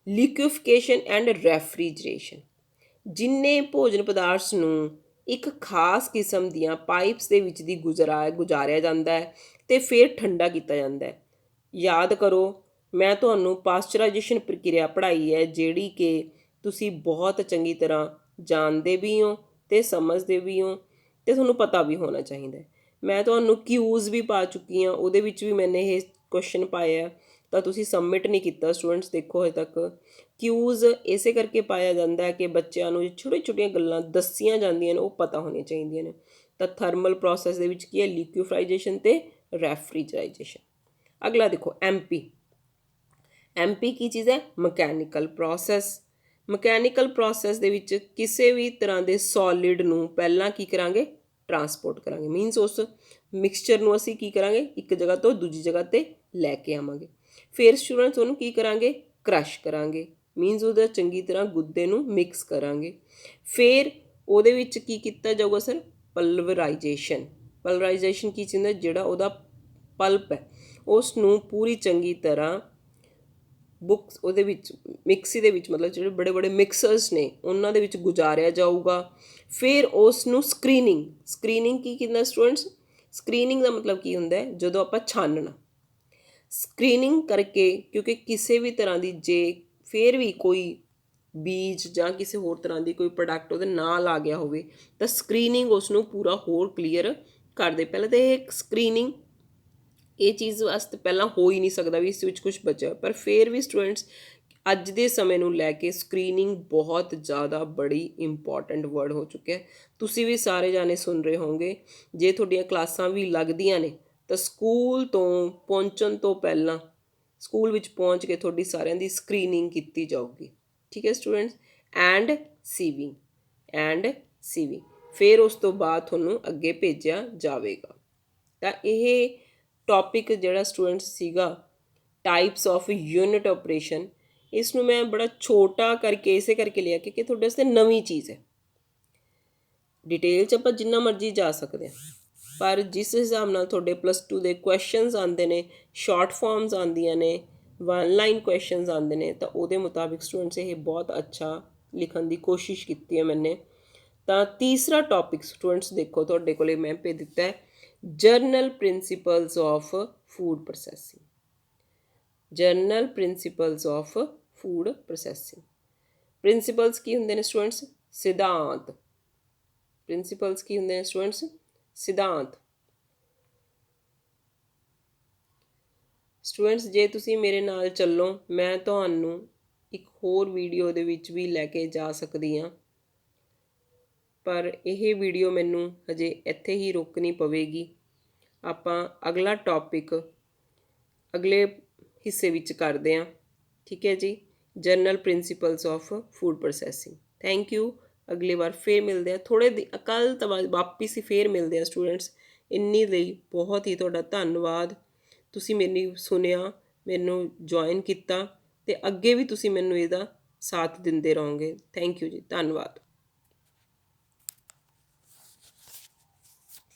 [SPEAKER 1] ਲਿਕੁਇਫਿਕੇਸ਼ਨ ਐਂਡ ਰੈਫਰੀਜਰੇਸ਼ਨ। ਜਿੰਨੇ ਭੋਜਨ ਪਦਾਰਥ ਨੂੰ ਇੱਕ ਖਾਸ ਕਿਸਮ ਦੀਆਂ ਪਾਈਪਸ ਦੇ ਵਿੱਚ ਦੀ ਗੁਜ਼ਾਰਿਆ ਜਾਂਦਾ ਹੈ ਅਤੇ ਫਿਰ ਠੰਡਾ ਕੀਤਾ ਜਾਂਦਾ ਹੈ। ਯਾਦ ਕਰੋ ਮੈਂ ਤੁਹਾਨੂੰ ਪਾਸਚਰਾਈਜੇਸ਼ਨ ਪ੍ਰਕਿਰਿਆ ਪੜ੍ਹਾਈ ਹੈ, ਜਿਹੜੀ ਕਿ ਤੁਸੀਂ ਬਹੁਤ ਚੰਗੀ ਤਰ੍ਹਾਂ ਜਾਣਦੇ ਵੀ ਹੋ ਅਤੇ ਸਮਝਦੇ ਵੀ ਹੋ ਅਤੇ ਤੁਹਾਨੂੰ ਪਤਾ ਵੀ ਹੋਣਾ ਚਾਹੀਦਾ ਹੈ। ਮੈਂ ਤੁਹਾਨੂੰ ਕਿਊਜ਼ ਵੀ ਪਾ ਚੁੱਕੀ ਹਾਂ, ਉਹਦੇ ਵਿੱਚ ਵੀ ਮੈंने ਇਹ ਕੁਐਸਚਨ ਪਾਇਆ ਤਾਂ ਤੁਸੀਂ ਸਬਮਿਟ ਨਹੀਂ ਕੀਤਾ ਸਟੂਡੈਂਟਸ, ਦੇਖੋ ਹਜੇ ਤੱਕ। ਕਿਊਜ਼ ਇਸੇ ਕਰਕੇ ਪਾਇਆ ਜਾਂਦਾ ਹੈ ਕਿ ਬੱਚਿਆਂ ਨੂੰ ਛੋਟੀਆਂ ਛੋਟੀਆਂ ਗੱਲਾਂ ਦੱਸੀਆਂ ਜਾਂਦੀਆਂ ਨੇ, ਉਹ ਪਤਾ ਹੋਣੀਆਂ ਚਾਹੀਦੀਆਂ ਨੇ। ਤਾਂ ਥਰਮਲ ਪ੍ਰੋਸੈਸ ਦੇ ਵਿੱਚ ਕੀ ਹੈ, ਲਿਕੁਇਫਾਈਜੇਸ਼ਨ ਅਤੇ ਰੈਫਰੀਜਰਾਈਜੇਸ਼ਨ। ਅਗਲਾ ਦੇਖੋ ਐਮਪੀ ਕੀ ਚੀਜ਼ ਹੈ, ਮਕੈਨੀਕਲ ਪ੍ਰੋਸੈਸ। ਮਕੈਨੀਕਲ ਪ੍ਰੋਸੈਸ ਦੇ ਵਿੱਚ ਕਿਸੇ ਵੀ ਤਰ੍ਹਾਂ ਦੇ ਸੋਲਿਡ ਨੂੰ ਪਹਿਲਾਂ ਕੀ ਕਰਾਂਗੇ, ਟਰਾਂਸਪੋਰਟ ਕਰਾਂਗੇ। ਮੀਨਸ ਉਸ ਮਿਕਸਚਰ ਨੂੰ ਅਸੀਂ ਕੀ ਕਰਾਂਗੇ, ਇੱਕ ਜਗ੍ਹਾ ਤੋਂ ਦੂਜੀ ਜਗ੍ਹਾ 'ਤੇ ਲੈ ਕੇ ਆਵਾਂਗੇ। ਫਿਰ ਸਟੂਡੈਂਟਸ ਉਹਨੂੰ ਕੀ ਕਰਾਂਗੇ, ਕ੍ਰਸ਼ ਕਰਾਂਗੇ। ਮੀਨਸ ਉਹਦਾ ਚੰਗੀ ਤਰ੍ਹਾਂ ਗੁੱਦੇ ਨੂੰ ਮਿਕਸ ਕਰਾਂਗੇ। ਫਿਰ ਉਹਦੇ ਵਿੱਚ ਕੀ ਕੀਤਾ ਜਾਊਗਾ ਸਰ, ਪਲਵਰਾਈਜੇਸ਼ਨ। ਪਲਵਰਾਈਜੇਸ਼ਨ ਕੀ ਚੀਜ਼ ਹੈ, ਜਿਹੜਾ ਉਹਦਾ ਪਲਪ ਹੈ ਉਸ ਨੂੰ ਪੂਰੀ ਚੰਗੀ ਤਰ੍ਹਾਂ ਬੁੱਕਸ ਉਹਦੇ ਵਿੱਚ ਮਿਕਸੀ ਦੇ ਵਿੱਚ, ਮਤਲਬ ਜਿਹੜੇ ਬੜੇ ਬੜੇ ਮਿਕਸਰਸ ਨੇ ਉਹਨਾਂ ਦੇ ਵਿੱਚ ਗੁਜ਼ਾਰਿਆ ਜਾਊਗਾ। ਫਿਰ ਉਸ ਨੂੰ ਸਕਰੀਨਿੰਗ ਕੀ ਕਹਿੰਦਾ ਸਟੂਡੈਂਟਸ, ਸਕਰੀਨਿੰਗ ਦਾ ਮਤਲਬ ਕੀ ਹੁੰਦਾ ਹੈ, ਜਦੋਂ ਆਪਾਂ ਛਾਨਣਾ। ਸਕਰੀਨਿੰਗ ਕਰਕੇ, ਕਿਉਂਕਿ ਕਿਸੇ ਵੀ ਤਰ੍ਹਾਂ ਦੀ ਜੇ ਫਿਰ ਵੀ ਕੋਈ ਬੀਜ ਜਾਂ ਕਿਸੇ ਹੋਰ ਤਰ੍ਹਾਂ ਦੀ ਕੋਈ ਪ੍ਰੋਡਕਟ ਉਹਦੇ ਨਾਲ ਆ ਗਿਆ ਹੋਵੇ ਤਾਂ ਸਕਰੀਨਿੰਗ ਉਸ ਨੂੰ ਪੂਰਾ ਹੋਰ ਕਲੀਅਰ ਕਰਦੇ। ਪਹਿਲਾਂ ਤਾਂ ਇਹ ਸਕਰੀਨਿੰਗ ਇਹ ਚੀਜ਼ ਵਾਸਤੇ ਪਹਿਲਾਂ ਹੋ ਹੀ ਨਹੀਂ ਸਕਦਾ ਵੀ ਇਸ ਵਿੱਚ ਕੁਛ ਬਚਿਆ, ਪਰ ਫਿਰ ਵੀ ਸਟੂਡੈਂਟਸ ਅੱਜ ਦੇ ਸਮੇਂ ਨੂੰ ਲੈ ਕੇ ਸਕਰੀਨਿੰਗ ਬਹੁਤ ਜ਼ਿਆਦਾ ਬੜੀ ਇੰਪੋਰਟੈਂਟ ਵਰਡ ਹੋ ਚੁੱਕਿਆ। ਤੁਸੀਂ ਵੀ ਸਾਰੇ ਜਾਣੇ ਸੁਣ ਰਹੇ ਹੋਵੋਗੇ, ਜੇ ਤੁਹਾਡੀਆਂ ਕਲਾਸਾਂ ਵੀ ਲੱਗਦੀਆਂ ਨੇ ਤਾਂ ਸਕੂਲ ਤੋਂ ਪਹੁੰਚਣ ਤੋਂ ਪਹਿਲਾਂ ਸਕੂਲ ਵਿੱਚ ਪਹੁੰਚ ਕੇ ਤੁਹਾਡੀ ਸਾਰਿਆਂ ਦੀ ਸਕਰੀਨਿੰਗ ਕੀਤੀ ਜਾਊਗੀ। ਠੀਕ ਹੈ ਸਟੂਡੈਂਟਸ। ਐਂਡ ਸੀਵਿੰਗ ਫਿਰ ਉਸ ਤੋਂ ਬਾਅਦ ਤੁਹਾਨੂੰ ਅੱਗੇ ਭੇਜਿਆ ਜਾਵੇਗਾ। ਤਾਂ ਇਹ ਟੌਪਿਕ ਜਿਹੜਾ ਸਟੂਡੈਂਟਸ ਸੀਗਾ ਟਾਈਪਸ ਆਫ ਯੂਨਿਟ ਆਪਰੇਸ਼ਨ, ਇਸ ਨੂੰ ਮੈਂ ਬੜਾ ਛੋਟਾ ਕਰਕੇ ਇਸੇ ਕਰਕੇ ਲਿਆ ਕਿ ਤੁਹਾਡੇ ਵਾਸਤੇ ਨਵੀਂ ਚੀਜ਼ ਹੈ। ਡਿਟੇਲ 'ਚ ਆਪਾਂ ਜਿੰਨਾ ਮਰਜ਼ੀ ਜਾ ਸਕਦੇ ਹਾਂ, ਪਰ ਜਿਸ ਹਿਸਾਬ ਨਾਲ ਤੁਹਾਡੇ +2 ਦੇ ਕੁਐਸਚਨਸ ਆਉਂਦੇ ਨੇ, ਸ਼ਾਰਟ ਫਾਰਮਸ ਆਉਂਦੀਆਂ ਨੇ, 1 ਲਾਈਨ ਕੁਐਸਚਨਸ ਆਉਂਦੇ ਨੇ, ਤਾਂ ਉਹਦੇ ਮੁਤਾਬਿਕ ਸਟੂਡੈਂਟਸ ਇਹ ਬਹੁਤ ਅੱਛਾ ਲਿਖਣ ਦੀ ਕੋਸ਼ਿਸ਼ ਕੀਤੀ ਹੈ ਮੈंने। ਤਾਂ ਤੀਸਰਾ ਟੌਪਿਕ ਸਟੂਡੈਂਟਸ ਦੇਖੋ, ਤੁਹਾਡੇ ਕੋਲੇ ਮੈਂ ਭੇਜ ਦਿੱਤਾ ਹੈ general principles of food processing. General principles of food processing. Principles ਕੀ ਹੁੰਦੇ ਨੇ ਸਟੂਡੈਂਟਸ, ਸਿਧਾਂਤ। ਪ੍ਰਿੰਸੀਪਲਸ ਕੀ ਹੁੰਦੇ ਨੇ ਸਟੂਡੈਂਟਸ, ਸਿਧਾਂਤ। ਸਟੂਡੈਂਟਸ ਜੇ ਤੁਸੀਂ ਮੇਰੇ ਨਾਲ ਚੱਲੋ, ਮੈਂ ਤੁਹਾਨੂੰ ਇੱਕ ਹੋਰ ਵੀਡੀਓ ਦੇ ਵਿੱਚ ਵੀ ਲੈ ਕੇ ਜਾ ਸਕਦੀ ਹਾਂ, ਪਰ ਇਹ ਵੀਡੀਓ ਮੈਨੂੰ ਹਜੇ ਇੱਥੇ ਹੀ ਰੋਕਣੀ ਪਵੇਗੀ। ਆਪਾਂ ਅਗਲਾ ਟੌਪਿਕ ਅਗਲੇ ਹਿੱਸੇ ਵਿੱਚ ਕਰਦੇ ਹਾਂ। ਠੀਕ ਹੈ ਜੀ, general principles of food processing. Thank you. ਅਗਲੀ ਵਾਰ ਫਿਰ ਮਿਲਦੇ ਹਾਂ, ਕੱਲ੍ਹ ਤਾਂ ਵਾਪਿਸ ਹੀ ਫਿਰ ਮਿਲਦੇ ਹਾਂ ਸਟੂਡੈਂਟਸ। ਇੰਨੀ ਲਈ ਬਹੁਤ ਹੀ ਤੁਹਾਡਾ ਧੰਨਵਾਦ। ਤੁਸੀਂ ਮੈਨੂੰ ਸੁਣਿਆ, ਮੈਨੂੰ ਜੁਆਇਨ ਕੀਤਾ ਅਤੇ ਅੱਗੇ ਵੀ ਤੁਸੀਂ ਮੈਨੂੰ ਇਹਦਾ ਸਾਥ ਦਿੰਦੇ ਰਹੋਗੇ। ਥੈਂਕ ਯੂ ਜੀ, ਧੰਨਵਾਦ।